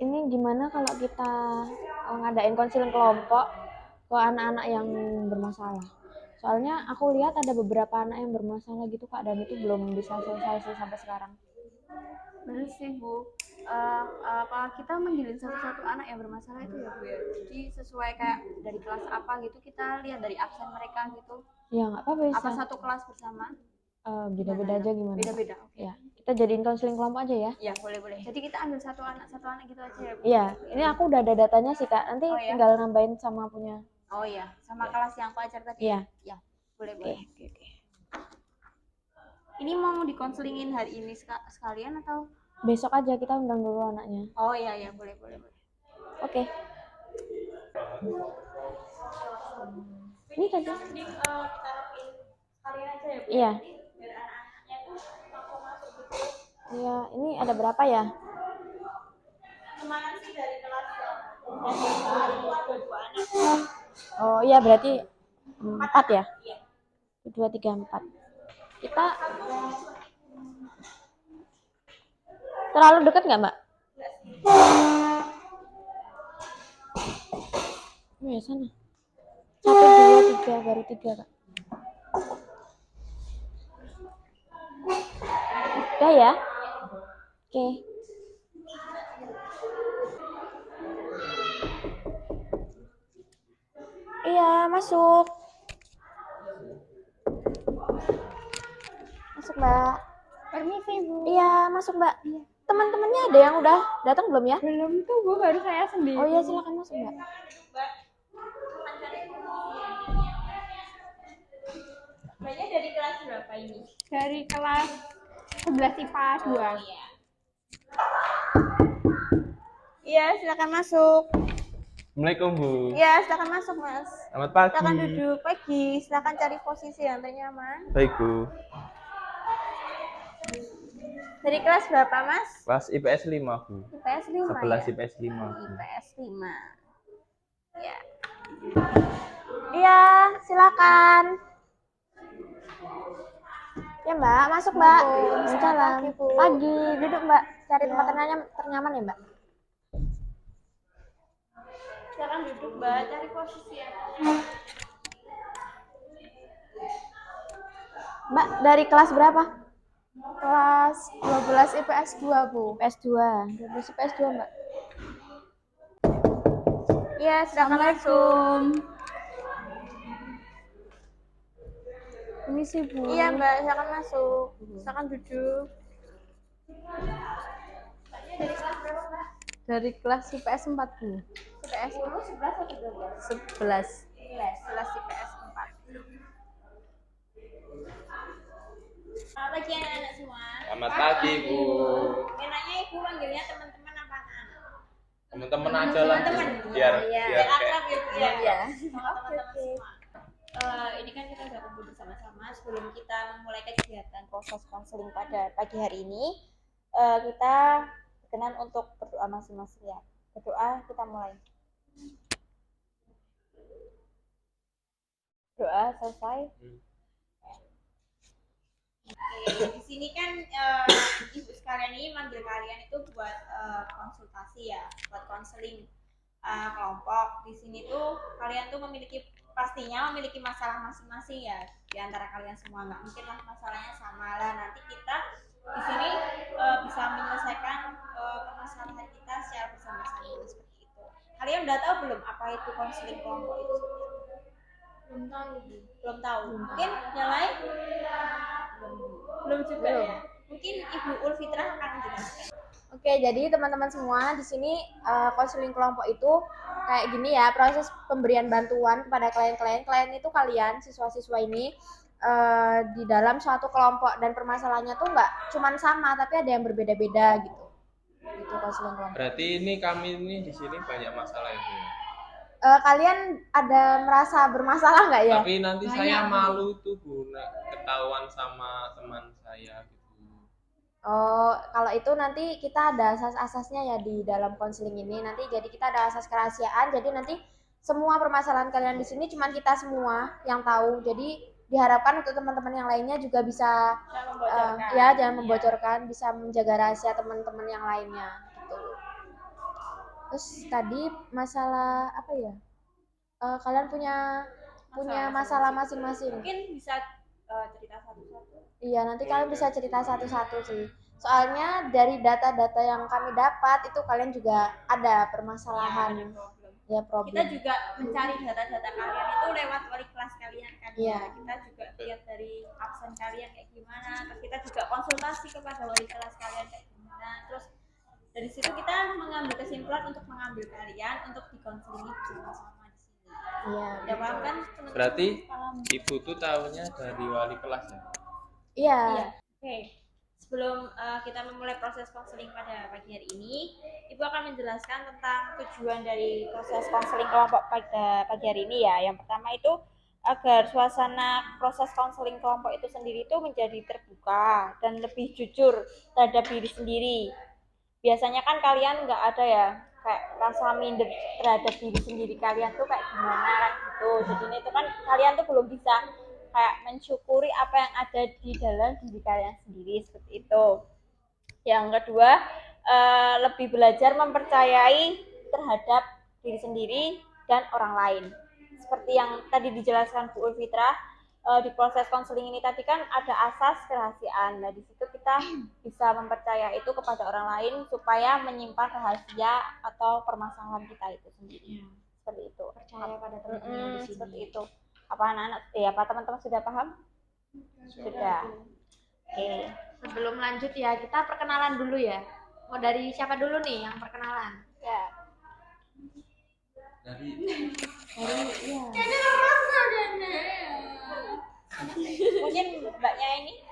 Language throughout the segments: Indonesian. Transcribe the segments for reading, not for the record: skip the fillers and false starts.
ini gimana kalau kita ngadain konseling kelompok ke anak-anak yang bermasalah? Soalnya aku lihat ada beberapa anak yang bermasalah gitu Kak, dan itu belum bisa selesai sampai sekarang. Benar sih Bu. Apa kita manggilin satu-satu anak yang bermasalah itu ya Bu ya. Jadi sesuai kayak dari kelas apa gitu kita lihat dari absen mereka gitu. Ya nggak apa-apa bisa. Apa satu kelas bersama? Beda-beda aja gimana? Beda-beda. Oke. Ya, kita jadiin konseling kelompok aja ya. Iya boleh. Jadi kita ambil satu anak gitu aja ya Bu. Iya, ini aku udah ada datanya sih Kak. Nanti tinggal nambahin sama punya. Oh iya, sama kelas yang aku ajar tadi. Iya. Ya, boleh. Oke. Ini mau dikonselingin hari ini sekalian atau besok aja? Kita undang dulu anaknya. Oh iya, boleh. Oke. Ini tadi kita rapin sekalian aja ya Bu. Iya. Biar anak-anaknya tuh langsung masuk gitu. Iya, ini ada berapa ya? Kemarin sih dari kelas itu ada 2 anak. Oh iya, berarti 4 ya? Iya. 2, 3, 4. Kita terlalu dekat nggak Mbak? Oh ya sana. 1, 2, 3, baru 3 Kak. Udah ya? Oke. Iya, masuk. Masuk Mbak. Permisi Bu. Iya, masuk Mbak. Teman-temannya ada yang udah datang belum ya? Belum tuh Bu, baru saya sendiri. Oh iya, silakan masuk Mbak. Mbaknya dari kelas berapa ini? Dari kelas 11 IPA 2. Oh, iya. Iya, silakan masuk. Assalamualaikum Bu. Iya, silakan masuk Mas. Selamat pagi. Silakan duduk pagi. Silakan cari posisi yang ternyaman. Baik Bu. Dari kelas berapa Mas? Kelas IPS 5 Bu. IPS 5 11 ya? IPS 5 Bu. IPS 5. Ya. Iya, silakan. Ya Mbak, masuk Mbak. Salam. Pagi, duduk Mbak. Cari tempat ternyaman ya Mbak. Silakan duduk Mbak, cari posisi ya. Mbak, dari kelas berapa? Kelas 12 IPS 2 Bu. IPS 2. 12 IPS 2 Mbak. Iya, silakan masuk. Permisi Bu. Iya Mbak, silakan masuk. Silakan duduk. Dari kelas berapa Mbak? Dari kelas IPS 4 Bu. IPS 11 atau 12? 11. 11 IPS 4. Selamat pagi anak-anak semua. Selamat pagi Bu. Enaknya Ibu panggilnya teman-teman apa anak-anak? Teman-teman aja lah. Biar akrab ya Bu ya. Iya. Teman-teman semua. Ini kan kita udah kumpul bersama-sama. Sebelum kita memulai kegiatan proses konseling pada pagi hari ini, kita berkenan untuk berdoa masing-masing ya. Berdoa, kita mulai. Doa selesai. Oke, di sini kan ibu sekalian ini manggil kalian itu buat konsultasi ya, buat konseling kelompok. Di sini tuh kalian tuh pastinya memiliki masalah masing-masing ya di antara kalian semua. Nggak mungkin lah masalahnya sama lah. Nanti kita di sini bisa menyelesaikan permasalahan kita secara bersama-sama seperti itu. Kalian udah tahu belum apa itu konseling kelompok itu? Belum tahu. Mungkin yang lain belum juga ya. Mungkin Ibu Ulfitra akan menjelaskan. Oke, jadi teman-teman semua di sini konseling kelompok itu kayak gini ya, proses pemberian bantuan kepada klien-klien. Klien itu kalian, siswa-siswa ini di dalam suatu kelompok, dan permasalahannya tuh nggak cuma sama, tapi ada yang berbeda-beda gitu. Itu konseling kelompok. Berarti ini kami ini di sini banyak masalah itu ya. Kalian ada merasa bermasalah nggak ya? Tapi nanti saya malu tuh Bu, ketahuan sama teman saya gitu. Oh, kalau itu nanti kita ada asas-asasnya ya di dalam konseling ini. Nanti jadi kita ada asas kerahasiaan. Jadi nanti semua permasalahan kalian di sini cuma kita semua yang tahu. Jadi diharapkan untuk teman-teman yang lainnya juga bisa jangan membocorkan, bisa menjaga rahasia teman-teman yang lainnya gitu. Terus tadi masalah apa ya? Kalian punya masalah masing-masing. Mungkin bisa cerita satu-satu. Iya, nanti kalian bisa cerita satu-satu sih. Soalnya dari data-data yang kami dapat itu kalian juga ada permasalahan, Ada problem. ya Kita problem. juga mencari data-data kalian itu lewat wali kelas kalian kan. Iya. Kita juga lihat dari absen kalian kayak gimana, terus kita juga konsultasi kepada wali kelas kalian kayak gimana. Terus dari situ kita mengambil kesimpulan untuk mengambil kalian untuk dikonseling bersama-sama di sini. Iya. Udah paham kan? teman-teman? Berarti Paham. ibu tuh tahunya dari wali kelas ya? Iya. Iya. Oke. Sebelum kita memulai proses konseling pada pagi hari ini, Ibu akan menjelaskan tentang tujuan dari proses konseling kelompok pada pagi hari ini ya. Yang pertama itu agar suasana proses konseling kelompok itu sendiri itu menjadi terbuka dan lebih jujur terhadap diri sendiri. Biasanya kan kalian nggak ada ya kayak rasa minder terhadap diri sendiri kalian tuh kayak gimana kan gitu. Jadi ini tuh kan kalian tuh belum bisa kayak mensyukuri apa yang ada di dalam diri kalian sendiri seperti itu. Yang kedua, lebih belajar mempercayai terhadap diri sendiri dan orang lain. Seperti yang tadi dijelaskan Bu Ulfitra, di proses konseling ini tadi kan ada asas kerahasiaan. Nah, di situ kita bisa mempercaya itu kepada orang lain supaya menyimpan rahasia atau permasalahan kita itu sendiri. Seperti itu. Percaya pada teman-teman di sini. Seperti itu. Apa anak-anak? Apa teman-teman sudah paham? Sudah. Oke. Sebelum lanjut ya, kita perkenalan dulu ya. Mau dari siapa dulu nih yang perkenalan? Ya. Dari Iya. Mungkin mbaknya ini.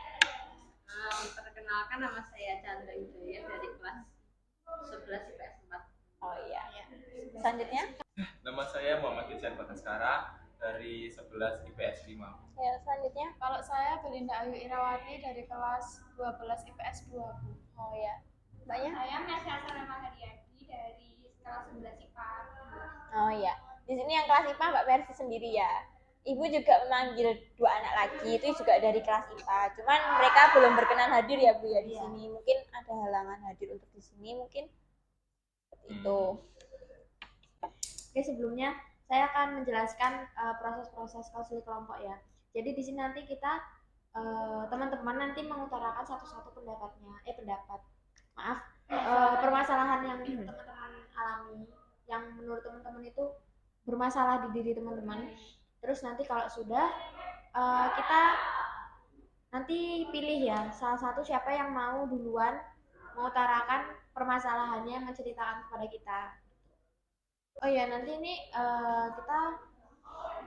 Perkenalkan, nama saya Chandra Wijaya dari kelas 11 IPS 4. Oh iya. Selanjutnya. nama saya Muhammad Ijan Bagaskara dari 11 IPS 5. Ya, selanjutnya. Kalau saya Belinda Ayu Irawati dari kelas 12 IPS 20. Oh ya. Mbaknya? Saya Mesya Sarama Haryadi dari kelas 11 IPA. Oh iya. Di sini yang kelas IPA Mbak Mercy sendiri ya. Ibu juga memanggil 2 anak lagi itu juga dari kelas IPA. Cuman mereka belum berkenan hadir ya Bu ya di sini. Mungkin ada halangan hadir untuk di sini mungkin. Seperti itu. Oke, sebelumnya saya akan menjelaskan proses-proses konseling kelompok ya. Jadi di sini nanti kita teman-teman nanti mengutarakan satu-satu permasalahan yang teman-teman alami, yang menurut teman-teman itu bermasalah di diri teman-teman. Terus nanti kalau sudah kita nanti pilih ya salah satu siapa yang mau duluan mengutarakan permasalahannya, menceritakan kepada kita. Oh ya, nanti ini kita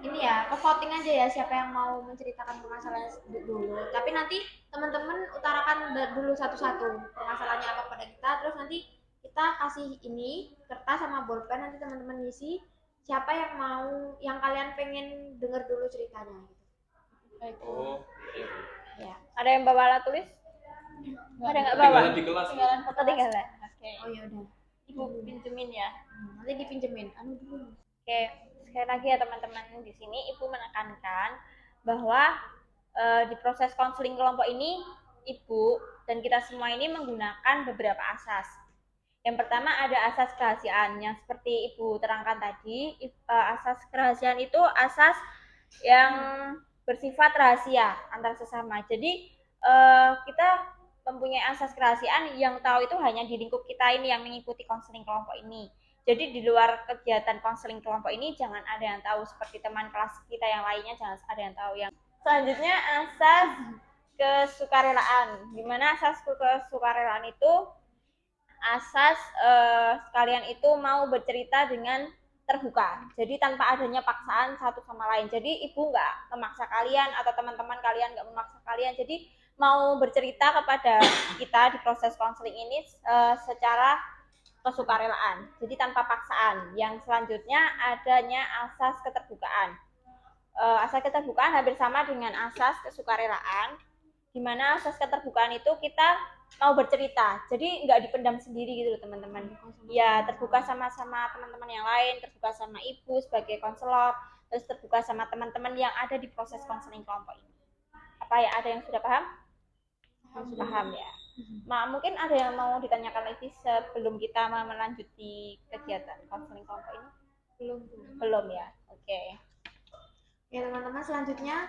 ini ya ke voting aja ya siapa yang mau menceritakan permasalahan dulu. Tapi nanti teman-teman utarakan dulu satu-satu permasalahannya apa pada kita. Terus nanti kita kasih ini kertas sama bolpen, nanti teman-teman ngisi siapa yang mau, yang kalian pengen dengar dulu ceritanya. Baik. Oh, iya. Ya. Ada yang bawa alat tulis? Ada nggak bawa? Ketinggalan di kelas. Ketinggalan. Oke. Oh ya udah. Ibu pinjemin ya. Nanti dipinjemin. Anu dulu. Oke, sekali lagi ya teman-teman, di sini Ibu menekankan bahwa di proses konseling kelompok ini Ibu dan kita semua ini menggunakan beberapa asas. Yang pertama ada asas kerahasiaan yang seperti Ibu terangkan tadi. Asas kerahasiaan itu asas yang bersifat rahasia antar sesama. Jadi kita mempunyai asas kerahasiaan yang tahu itu hanya di lingkup kita ini yang mengikuti konseling kelompok ini. Jadi di luar kegiatan konseling kelompok ini jangan ada yang tahu, seperti teman kelas kita yang lainnya jangan ada yang tahu. Yang selanjutnya asas kesukarelaan. Gimana asas kesukarelaan itu? Asas kalian itu mau bercerita dengan terbuka. Jadi tanpa adanya paksaan satu sama lain. Jadi Ibu nggak memaksa kalian atau teman-teman kalian nggak memaksa kalian. Jadi mau bercerita kepada kita di proses konseling ini secara kesukarelaan, jadi tanpa paksaan. Yang selanjutnya adanya asas keterbukaan. Asas keterbukaan hampir sama dengan asas kesukarelaan, di mana asas keterbukaan itu kita mau bercerita, jadi nggak dipendam sendiri gitu loh teman-teman. Ya, terbuka sama-sama teman-teman yang lain, terbuka sama Ibu sebagai konselor, terus terbuka sama teman-teman yang ada di proses konseling kelompok ini. Apa ya, ada yang sudah paham? Paham ya. Mungkin ada yang mau ditanyakan lagi sebelum kita melanjuti kegiatan konseling kelompok ini? Belum ya. Oke. Ya teman-teman, selanjutnya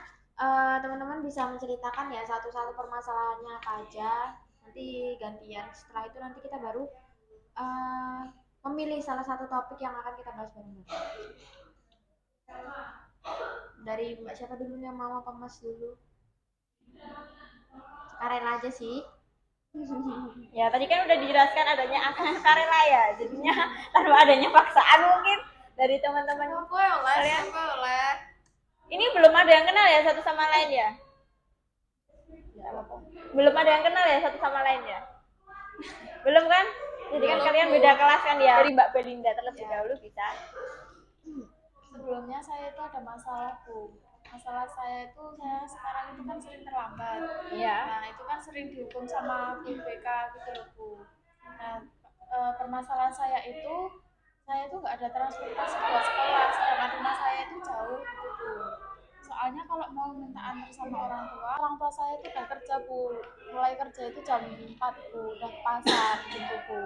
teman-teman bisa menceritakan ya satu-satu permasalahannya apa aja. Nanti gantian. Setelah itu nanti kita baru memilih salah satu topik yang akan kita bahas bareng-bareng. Dari Mbak siapa dulu yang mau, apa Mas dulu? Sukarela aja sih. Ya tadi kan udah dijelaskan adanya asas sukarela ya, jadinya tanpa adanya paksaan mungkin dari teman-teman kalian. Ini belum ada yang kenal ya satu sama lain ya? Belum ada yang kenal ya satu sama lain ya? Belum kan? Jadi kan kalian beda kelas kan ya? Dari Mbak Belinda terlebih dahulu bisa. Sebelumnya saya itu ada masalah, Bu. Masalah saya itu, saya sekarang itu kan sering terlambat. Iya. Nah, itu kan sering dihukum sama guru BK gitu loh, Bu. Nah, permasalahan saya itu nggak ada transportasi buat sekolah, sedangkan rumah saya itu jauh gitu, Bu. Soalnya kalau mau minta antar sama orang tua saya itu udah kerja, Bu. Mulai kerja itu jam 4, Bu. Udah ke pasar gitu, Bu.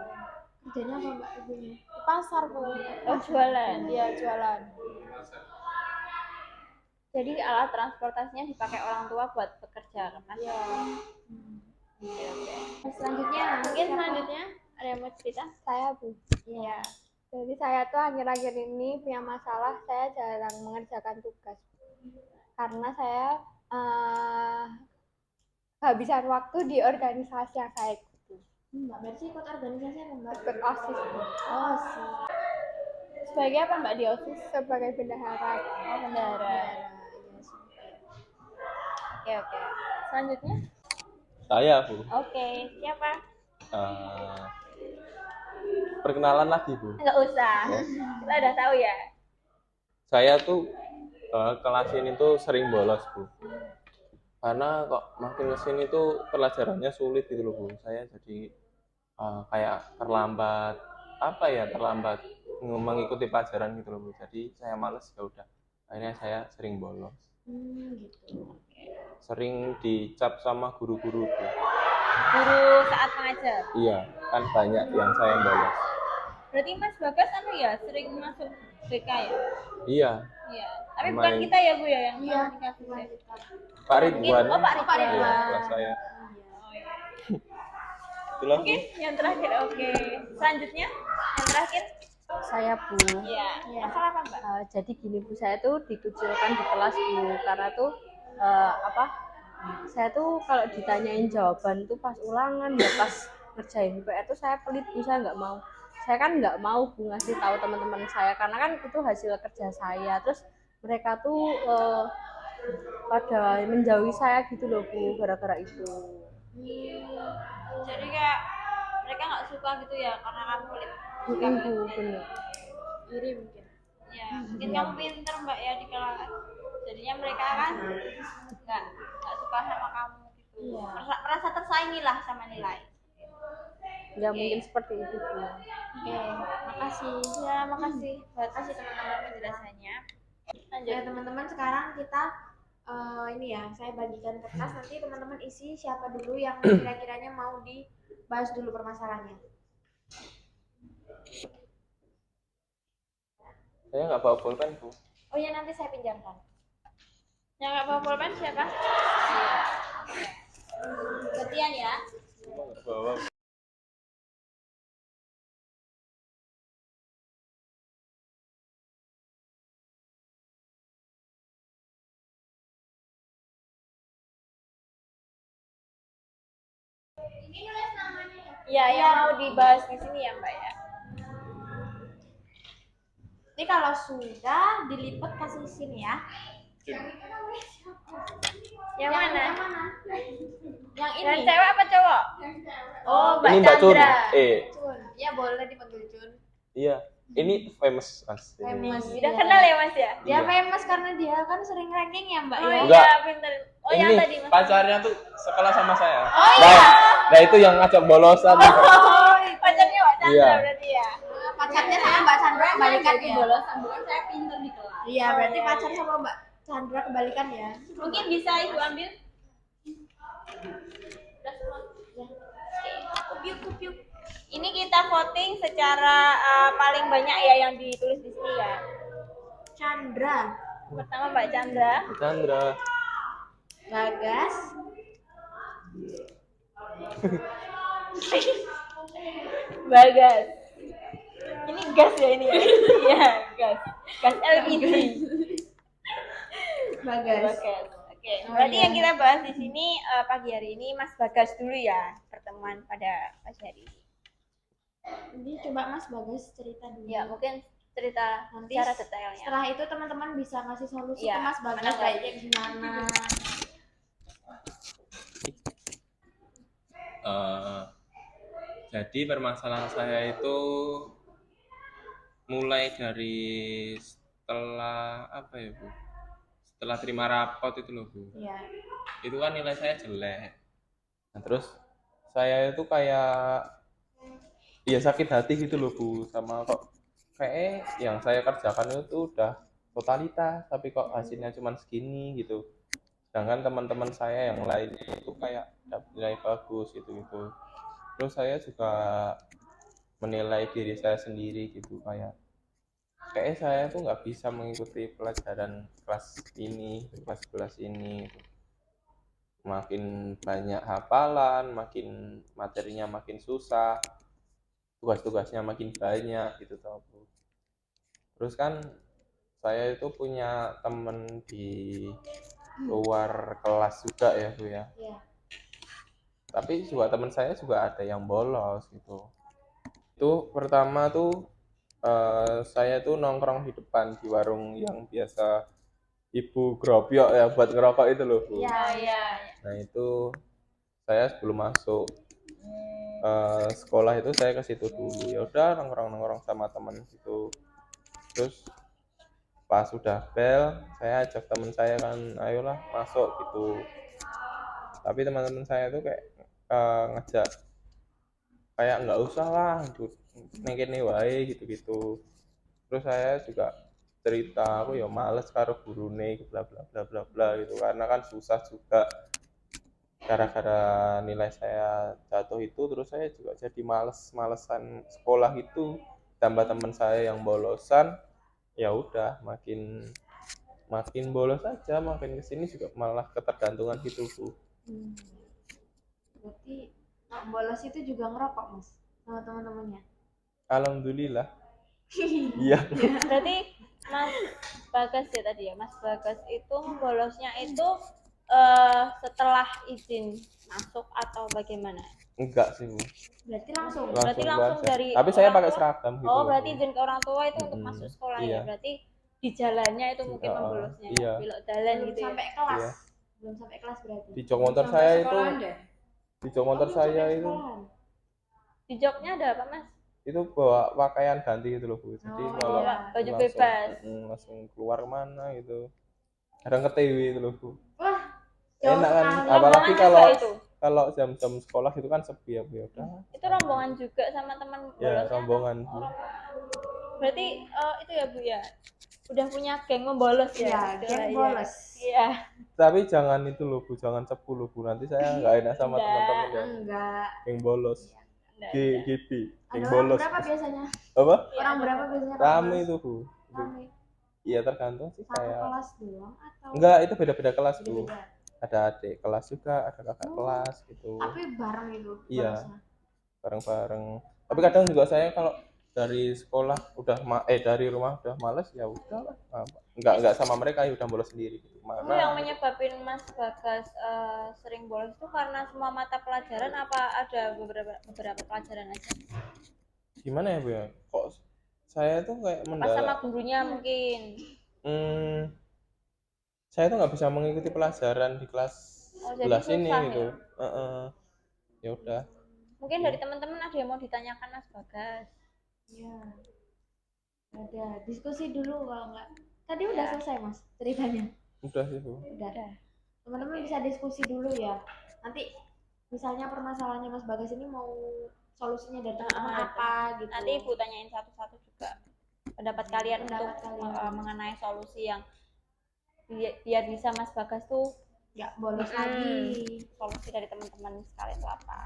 Kerjanya apa Mbak ibunya? Di pasar, Bu. Oh, jualan. Iya, jualan. Jadi alat transportasinya dipakai orang tua buat bekerja kan? Iya. Oke. Selanjutnya mungkin selanjutnya ada yang mau cerita? Saya, Bu. Iya. Jadi saya tuh akhir-akhir ini punya masalah, saya jarang mengerjakan tugas. Karena saya kehabisan waktu di organisasi yang saya ikuti. Mbak Mercy ikut organisasi apa Mbak? Ikut OSIS, Bu. Oh sih. Sebagai apa Mbak di OSIS? Sebagai bendahara. Oh, bendahara. Oke. Selanjutnya? Saya, Bu. Oke, siapa? Perkenalan lagi, Bu. Enggak usah. Kita udah tahu ya. Saya tuh kelas ini tuh sering bolos, Bu. Karena kok makin kesini tuh pelajarannya sulit gitu loh, Bu. Saya jadi kayak terlambat mengikuti pelajaran gitu loh, Bu. Jadi saya males, ya udah. Akhirnya saya sering bolos. Gitu. Sering dicap sama guru-guru, Bu. Guru saat mengajar. Iya, kan banyak yang saya bolos. Berarti Mas Bagas ya sering masuk BK ya? Iya, Iya. Tapi bukan Main. kita ya Bu ya yang Iya. komunikasi ya? Pak Ridwan. Oh, Pak Ridwan. Iya, kelas saya. Oh, iya. Itulah, Bu. Oke, yang terakhir. Oke. Selanjutnya yang terakhir. Saya, Bu. Iya. Masalah apa Mbak? Jadi gini, Bu, saya tuh dikucilkan di kelas, Bu, karena tuh saya tuh kalau ditanyain jawaban tuh pas ulangan ya pas ngerjain PR tuh saya pelit, Bu. Saya kan nggak mau, Bu, ngasih tahu teman-teman saya karena kan itu hasil kerja saya. Terus mereka tuh pada menjauhi saya gitu loh, Bu, gara-gara itu. Jadi kayak mereka nggak suka gitu ya karena kamu pelit. Bu, bener. Iri mungkin. Ya, mungkin kamu pinter Mbak ya di kelas. Jadinya mereka kan nggak suka sama kamu gitu. Iya. Merasa tersaingi lah sama nilai. Ya mungkin seperti itu, Bu. Oke, makasih. Ya, makasih. Terima kasih teman-teman penjelasannya. Lanjut. Ya teman-teman, sekarang kita ini ya, saya bagikan kertas, nanti teman-teman isi siapa dulu yang kira-kiranya mau dibahas dulu permasalahannya. Saya nggak bawa pulpen, Bu. Oh ya, nanti saya pinjamkan. Yang nggak bawa pulpen siapa? Gantian ya. Nggak bawa. Ya, yang mau dibahas di sini ya Mbak ya. Ini kalau sudah dilipet kasih sini ya. Yang mana? Yang ini. Yang cewek apa cowok? Oh, Mbak Ini Mbak Cun. Chandra. Cun. Ya boleh dipanggil Cun. Iya. Ini famous asli. Famous. Udah kenal ya Mas ya? Dia Iya. famous karena dia kan sering ranking ya Mbak Oh ya. Enggak. iya, pinter. Oh yang Ini tadi Mas. pacarnya tuh sekelas sama saya. Oh iya. Nah itu yang ngajak bolosan. Pacarnya Mbak Chandra Iya. berarti ya. Pacarnya sama Mbak Chandra kebalikan ya. Bolosan, bukan saya pinter di kelas. Iya, Oh, berarti iya, pacar iya. sama Mbak Chandra kebalikan ya. Mungkin bisa Ibu ambil. Udah semua. Ini kita voting secara paling banyak ya yang ditulis di sini ya. Chandra, Pertama Mbak Chandra, Chandra. Bagas, Bagas. Ini gas ya ini ya? Iya, gas. Gas LPG. Bagas. Oke, berarti yang kita bahas di sini pagi hari ini Mas Bagas dulu ya, pertemuan pada pagi hari ini. Ini coba Mas Bagas cerita dulu. Ya, mungkin cerita Nanti secara detailnya. setelah itu teman-teman bisa ngasih solusi Iya, ke Mas Bagas menanggapi. baiknya gimana. Jadi permasalahan saya itu mulai dari setelah apa ya Bu? Setelah terima rapot itu loh Bu. Iya. Itu kan nilai saya jelek. Nah, terus saya itu kayak ya sakit hati gitu loh Bu, sama kok kayak yang saya kerjakan itu udah totalitas tapi kok hasilnya cuma segini gitu. Sedangkan teman-teman saya yang lain itu kayak dapat nilai bagus gitu. Terus saya juga menilai diri saya sendiri gitu, kayak saya tuh nggak bisa mengikuti pelajaran kelas ini, kelas 11 ini gitu. Makin banyak hafalan, makin materinya makin susah, tugas-tugasnya makin banyak gitu tau Bu. Terus kan saya itu punya temen di luar kelas juga ya Bu ya. Iya. Tapi juga teman saya juga ada yang bolos gitu. Itu pertama tuh saya tuh nongkrong di depan di warung yang biasa Ibu Grobyok ya buat ngerokok itu loh Bu. Iya. Nah itu saya sebelum masuk sekolah itu saya ke situ dulu. Ya udah nongkrong sama teman gitu. Terus pas sudah bel saya ajak teman saya kan, ayolah masuk gitu. Tapi teman-teman saya tuh kayak ngajak kayak nggak usah lah nengkene wae gitu. Terus saya juga cerita aku ya males karo gurune bla bla bla bla bla gitu, karena kan susah juga gara-gara nilai saya jatuh itu. Terus saya juga jadi malesan sekolah gitu, tambah teman saya yang bolosan, ya udah makin bolos aja, makin kesini juga malah ketergantungan gitu Bu. Berarti bolos itu juga ngerokok Mas sama teman-temannya. Alhamdulillah. Iya. Berarti Mas Bagas ya tadi ya, Mas Bagas itu bolosnya itu setelah izin masuk atau bagaimana? Enggak sih Bu. Berarti langsung. Berarti langsung aja. dari Tapi saya orang pakai tua? seragam gitu. Oh, berarti izin ke orang tua itu untuk masuk sekolah iya. ya. Berarti di jalannya itu mungkin membolosnya iya. belok jalan Belum gitu ya. sampai kelas. Iya. Belum sampai kelas berarti. Di jok motor saya itu di jok motor saya itu Di joknya ada apa Mas? itu bawa pakaian ganti gitu loh Bu. Jadi kalau iya. Baju langsung, bebas. langsung keluar kemana gitu. Kadang ke TW itu loh Bu. Wah, Enak kan, sekali. apalagi Rombongan juga itu. kalau jam-jam sekolah itu kan sepi ya Bu. Udah. Itu rombongan juga sama teman Ya, bolosnya? rombongan atau- Bu. Berarti itu ya Bu ya. Udah punya geng membolos ya? Iya, geng istilahnya. bolos. Iya. Tapi jangan itu loh Bu, jangan cepu loh Bu. Nanti saya nggak enak sama Enggak. teman-teman yang Enggak. bolos. Enggak, GB, Ada yang orang bolos. berapa biasanya? Apa? Orang berapa biasanya? Rame itu Bu. Rame. Iya tergantung sih Satu kayak. kelas doang atau? Enggak, itu beda-beda kelas Bu. Beda-beda? Ada adik kelas juga, ada kakak kelas gitu. Tapi bareng itu. Iya. bolosnya? Bareng-bareng. Tapi kadang juga saya kalau dari sekolah udah dari rumah udah males ya udah lah. Enggak sama mereka, ya udah bolos sendiri gitu. Itu yang Mana? menyebabin Mas Bagas sering bolos itu karena semua mata pelajaran apa ada beberapa pelajaran aja? Gimana ya Bu ya? Kok saya tuh kayak Pas sama gurunya mungkin. Saya tuh nggak bisa mengikuti pelajaran di kelas Oh, jadi 11 ini susah gitu. ya? Ya udah. Mungkin dari teman-teman ada yang mau ditanyakan Mas Bagas. Iya. Ada diskusi dulu kalau enggak. Tadi udah selesai Mas ceritanya. Udah sih Bu. Udah. Teman-teman bisa diskusi dulu ya. Nanti misalnya permasalahannya Mas Bagas ini mau solusinya dari teman-teman apa gitu. Nanti Ibu tanyain satu-satu juga pendapat kalian Pendapat untuk kalian. mengenai solusi yang biar bisa Mas Bagas tuh nggak bolos lagi. solusi dari teman-teman sekalian itu apa?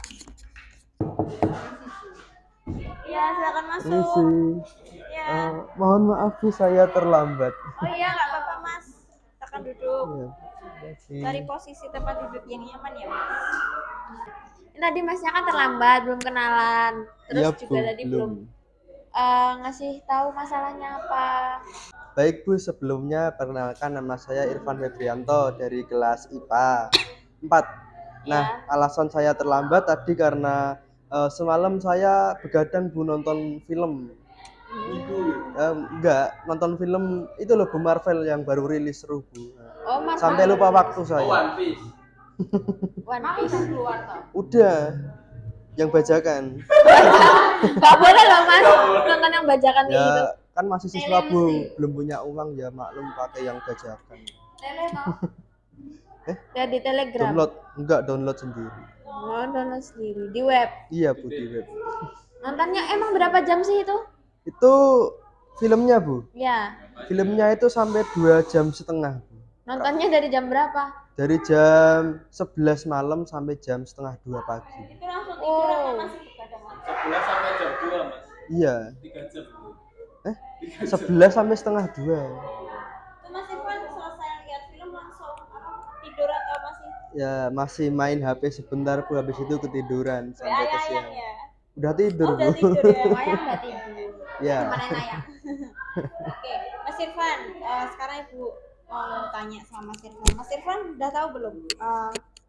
Ya, silakan masuk. Permisi. Ya. Mohon maaf Bu, saya terlambat. Oh iya, nggak apa-apa Mas. Silakan duduk. Ya, Cari posisi tempat duduk yang nyaman ya Mas. Ini tadi masnya kan terlambat, belum kenalan. Terus Iya, juga Bu, tadi belum ngasih tahu masalahnya apa. Baik Bu, sebelumnya perkenalkan nama saya Irfan Febrianto dari kelas IPA 4. Nah, alasan saya terlambat tadi karena semalam saya begadang Bu nonton film. Enggak, nonton film itu loh Bu, Marvel yang baru rilis, seru Bu. Oh, Marvel. Sampai lupa waktu saya. One Piece. Udah, yang bajakan. Gak boleh loh Mas, nonton yang bajakan Ya, itu. kan masih siswa Bu, belum punya uang ya maklum pakai yang bajakan. Ya di Telegram. Download sendiri. Oh, download sendiri di web. Iya Bu, di web. Nontonnya emang berapa jam sih itu? Itu filmnya Bu. Ya. Filmnya itu sampai 2,5 jam Bu. Nontonnya dari jam berapa? Dari jam 11 malam sampai jam setengah 2 pagi. Itu langsung tidur atau masih begadang Mas? 11 sampai jam 2 Mas. Iya. 3 jam Bu. 11 sampai setengah 2. Itu Mas Irfan selesai lihat film langsung tidur atau masih Ya masih main HP sebentar Bu, habis itu ketiduran sampai ke ayang siang. ya? Udah tidur Oh, udah Bu. tidur ya. Ayang nggak tidur. Ya. Gimana ayang? Oke, Mas Irfan, sekarang Ibu mau tanya sama Mas Irfan. Mas Irfan udah tahu belum?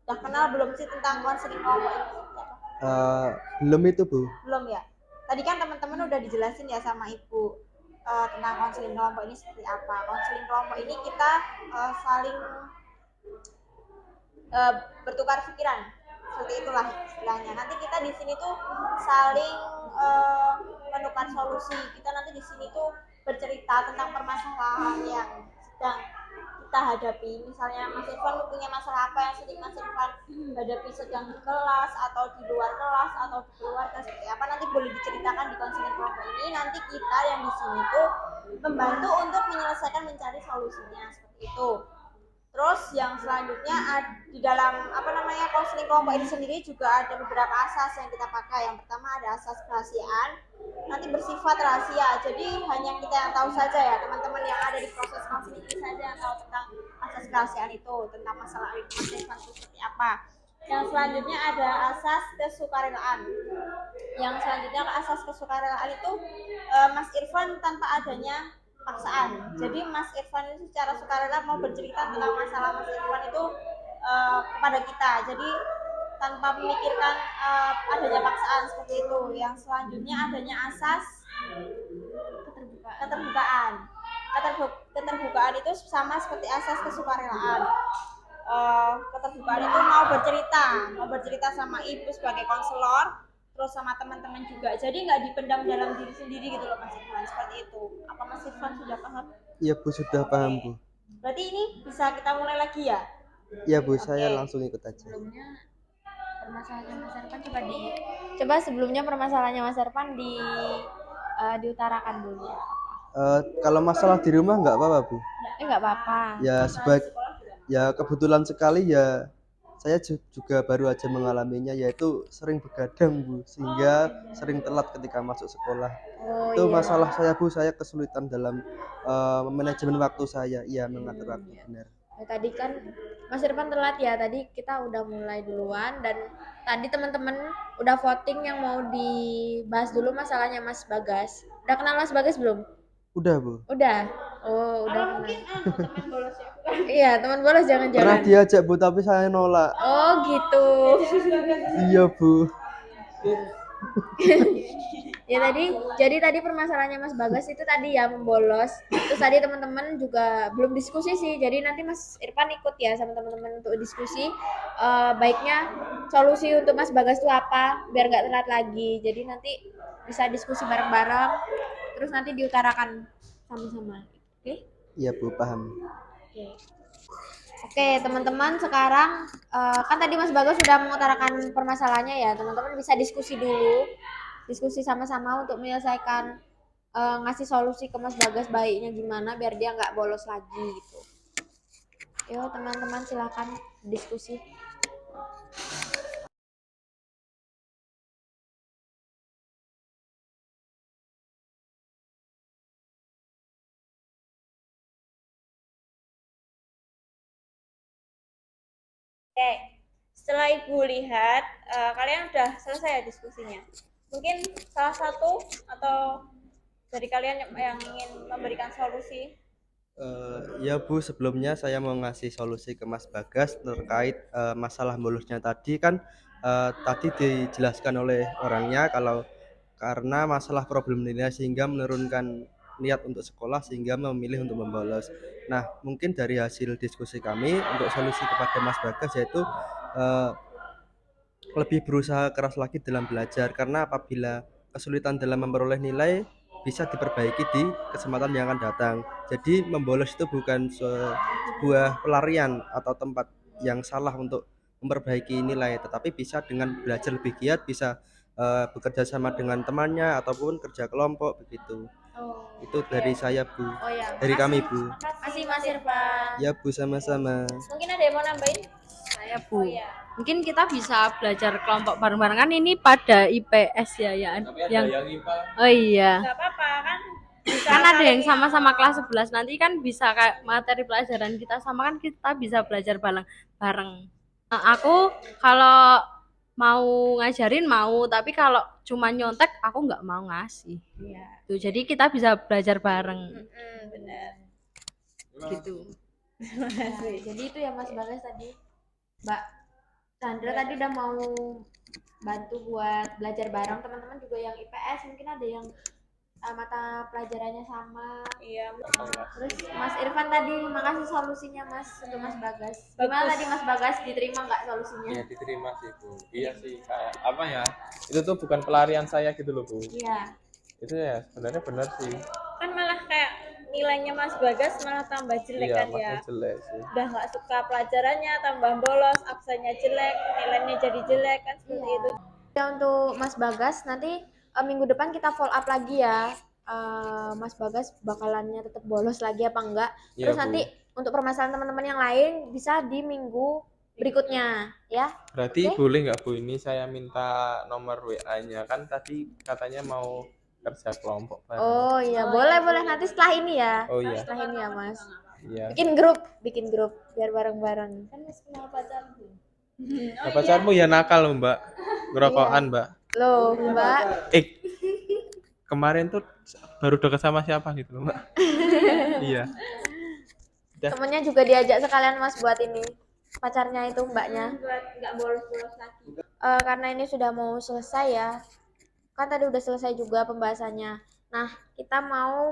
Udah kenal belum sih tentang konseling kelompok ini? Belum itu Bu. Belum ya? Tadi kan teman-teman udah dijelasin ya sama Ibu tentang konseling kelompok ini seperti apa. Konseling kelompok ini kita saling bertukar pikiran, seperti itulah istilahnya. Nanti kita di sini tuh saling menukar solusi. Kita nanti di sini tuh bercerita tentang permasalahan yang sedang kita hadapi. Misalnya Mas Irfan punya masalah apa yang sedang Mas Irfan hadapi, sedang di kelas atau di luar kelas atau di keluarga, seperti apa, nanti boleh diceritakan di konseling kelompok ini. Nanti kita yang di sini tuh membantu untuk menyelesaikan, mencari solusinya, seperti itu. Terus yang selanjutnya di dalam konseling kelompok ini sendiri juga ada beberapa asas yang kita pakai. Yang pertama ada asas kerahasiaan, nanti bersifat rahasia. Jadi hanya kita yang tahu saja ya, teman-teman yang ada di proses konseling ini saja yang tahu tentang asas kerahasiaan itu, tentang masalah itu seperti apa. Yang selanjutnya ada asas kesukarelaan. Yang selanjutnya asas kesukarelaan itu Mas Irfan tanpa adanya paksaan. Jadi Mas Irfan itu secara sukarela mau bercerita tentang masalah Mas Irfan itu kepada kita. Jadi tanpa memikirkan adanya paksaan, seperti itu. Yang selanjutnya adanya asas keterbukaan. Keterbukaan itu sama seperti asas kesukarelaan. Keterbukaan itu mau bercerita sama ibu sebagai konselor, terus sama teman-teman juga. Jadi nggak dipendam dalam diri sendiri gitu loh Mas Irfan, seperti itu. Apa Mas Irfan sudah paham? Iya Bu, sudah paham Bu. Berarti ini bisa kita mulai lagi ya? Iya Bu, saya langsung ikut aja. Sebelumnya permasalahannya Mas Irfan coba sebelumnya permasalahannya Mas Irfan diutarakan dulu. Kalau masalah di rumah nggak apa-apa Bu. Nggak apa-apa. Ya kebetulan sekali ya, saya juga baru aja mengalaminya, yaitu sering begadang Bu, sehingga sering telat ketika masuk sekolah. Itu masalah saya Bu, saya kesulitan dalam manajemen waktu saya, mengatur waktu benar. Tadi kan Mas Irfan telat ya, tadi kita udah mulai duluan dan tadi teman-teman udah voting yang mau dibahas dulu masalahnya Mas Bagas. Udah kenal Mas Bagas belum? Udah Bu. Udah. Oh, udah kenal. Mungkin teman bolos ya. Iya, teman bolos jangan-jangan. Pernah diajak Bu, tapi saya nolak. Oh, gitu. Iya Bu. Ya jadi tadi permasalahannya Mas Bagas itu tadi ya membolos. Terus tadi teman-teman juga belum diskusi sih. Jadi nanti Mas Irfan ikut ya sama teman-teman untuk diskusi. Baiknya solusi untuk Mas Bagas itu apa biar nggak telat lagi. Jadi nanti bisa diskusi bareng-bareng. Terus nanti diutarakan sama-sama. Oke? Iya Bu, paham. Oke, teman-teman, sekarang kan tadi Mas Bagas sudah mengutarakan permasalahannya ya. Teman-teman bisa diskusi dulu. Diskusi sama-sama untuk menyelesaikan ngasih solusi ke Mas Bagas baiknya gimana biar dia nggak bolos lagi gitu. Yuk teman-teman silakan diskusi. Oke, setelah Ibu lihat, kalian udah selesai ya diskusinya. Mungkin salah satu atau dari kalian yang ingin memberikan solusi. Ya Bu, sebelumnya saya mau ngasih solusi ke Mas Bagas terkait masalah bolusnya tadi kan tadi dijelaskan oleh orangnya kalau karena masalah problem nilai sehingga menurunkan niat untuk sekolah sehingga memilih untuk membolos. Nah, mungkin dari hasil diskusi kami untuk solusi kepada Mas Bagas yaitu eh, lebih berusaha keras lagi dalam belajar karena apabila kesulitan dalam memperoleh nilai bisa diperbaiki di kesempatan yang akan datang. Jadi membolos itu bukan sebuah pelarian atau tempat yang salah untuk memperbaiki nilai, tetapi bisa dengan belajar lebih giat, bisa bekerja sama dengan temannya ataupun kerja kelompok begitu. Oh, Itu dari saya Bu, oh ya, dari kami Bu. makasih Mas Irfan. Ya Bu, sama-sama. Mungkin ada yang mau nambahin? Saya Bu. Oh iya. Mungkin kita bisa belajar kelompok bareng-bareng kan ini pada IPS ya Tapi ada yang yang IPA. oh iya. Nggak apa-apa kan? Bisa Kan ada yang saling- sama-sama kelas 11 nanti kan bisa kayak materi pelajaran kita sama kan kita bisa belajar bareng. Nah, aku kalau mau ngajarin mau tapi kalau cuma nyontek aku nggak mau ngasih. Iya. Tuh, jadi kita bisa belajar bareng Benar. gitu. Jadi itu ya Mas Bagas tadi. Mbak Chandra tadi udah mau bantu buat belajar bareng teman-teman juga yang IPS, mungkin ada yang mata pelajarannya sama. Iya. Terus Mas Irfan tadi makasih solusinya Mas untuk Mas Bagas. Gimana tadi Mas Bagas, diterima nggak solusinya? Iya diterima sih Bu. Iya sih kayak apa ya? Itu tuh bukan pelarian saya gitu loh Bu. Iya. Itu ya sebenarnya benar sih. Kan malah kayak nilainya Mas Bagas malah tambah jelek Iya kan ya. makin jelek sih. Udah nggak suka pelajarannya, tambah bolos, absennya jelek, nilainya jadi jelek kan seperti itu. Ya untuk Mas Bagas nanti minggu depan kita follow up lagi ya. Mas Bagas bakalannya tetap bolos lagi apa enggak? Iya, Terus Bu. nanti untuk permasalahan teman-teman yang lain bisa di minggu berikutnya ya. Berarti Oke. boleh nggak Bu ini saya minta nomor WA-nya kan tadi katanya mau kerja kelompok bareng. Oh iya, boleh nanti setelah ini ya. Oh iya. Setelah ini ya Mas. Iya. Bikin grup biar bareng-bareng. Kan Mas kenal pacarku. Nah, pacarmu ya nakal loh Mbak. Ngerokokan Mbak. Loh, Mbak. Kemarin tuh baru deket sama siapa gitu loh Mbak. Iya. Temennya juga diajak sekalian Mas buat ini. Pacarnya itu mbaknya. Buat nggak bolos-bolos lagi. Karena ini sudah mau selesai ya. Kan tadi udah selesai juga pembahasannya. Nah, kita mau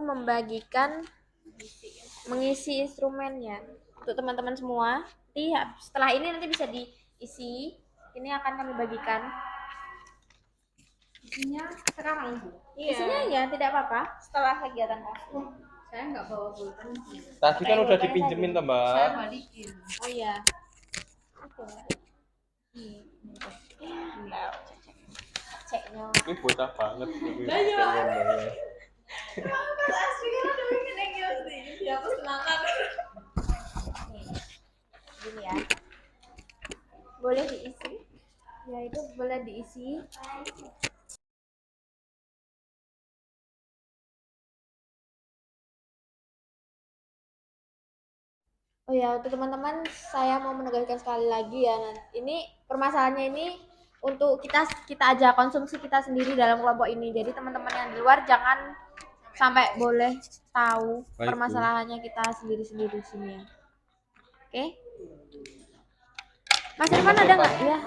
mengisi instrumennya untuk teman-teman semua. Setelah ini nanti bisa diisi. Ini akan kami bagikan. Isinya sekarang Bu. Iya. Isinya ya tidak apa-apa. Setelah kegiatan kosong. Saya nggak bawa pulpen. Tadi kan udah dipinjemin tuh Mbak. Saya balikin. Oh iya. Ceknya. Ini bocah banget. Ini Iya. pakai ngomongnya. Gini ya. Boleh diisi. Ya itu boleh diisi. Oh ya, untuk teman-teman saya mau menegaskan sekali lagi ya. Ini permasalahannya ini untuk kita aja konsumsi kita sendiri dalam kelompok ini. Jadi teman-teman yang di luar jangan sampai boleh tahu Baik, Bu. permasalahannya kita sendiri-sendiri di sini ya. Oke? Mas Irfan ada nggak? Ya.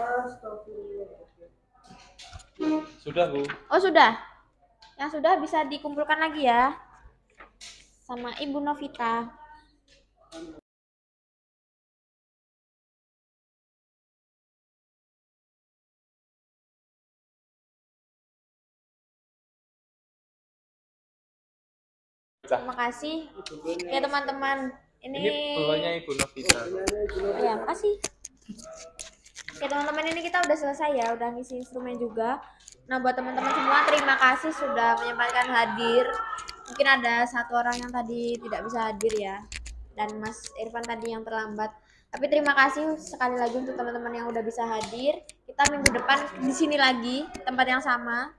Sudah Bu. Oh sudah. Yang sudah bisa dikumpulkan lagi ya. Sama Ibu Novita. Terima kasih. Ya teman-teman. Ini Ini pulpennya Ibu Novita. oh ya, makasih. Oke teman-teman, ini kita udah selesai ya, udah ngisi instrumen juga. Nah buat teman-teman semua terima kasih sudah menyempatkan hadir. Mungkin ada satu orang yang tadi tidak bisa hadir ya, dan Mas Irfan tadi yang terlambat. Tapi terima kasih sekali lagi untuk teman-teman yang udah bisa hadir. Kita minggu depan di sini lagi, tempat yang sama.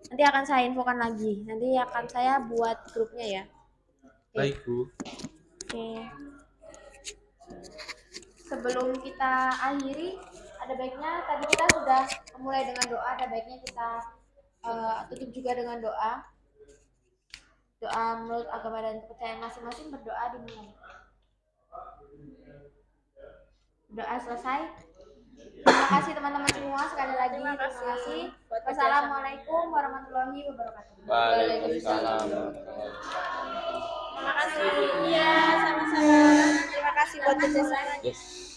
Nanti akan saya infokan lagi. Nanti akan saya buat grupnya ya. Baik Bu. Oke. sebelum kita akhiri, ada baiknya tadi kita sudah memulai dengan doa, ada baiknya kita tutup juga dengan doa. Doa menurut agama dan kepercayaan masing-masing, berdoa dimulai. Doa selesai. Terima kasih teman-teman semua, sekali lagi terima kasih. Wassalamualaikum warahmatullahi wabarakatuh. Waalaikumsalam. Terima kasih. Iya, sama-sama. Terima kasih buat kerjasamanya. Yes.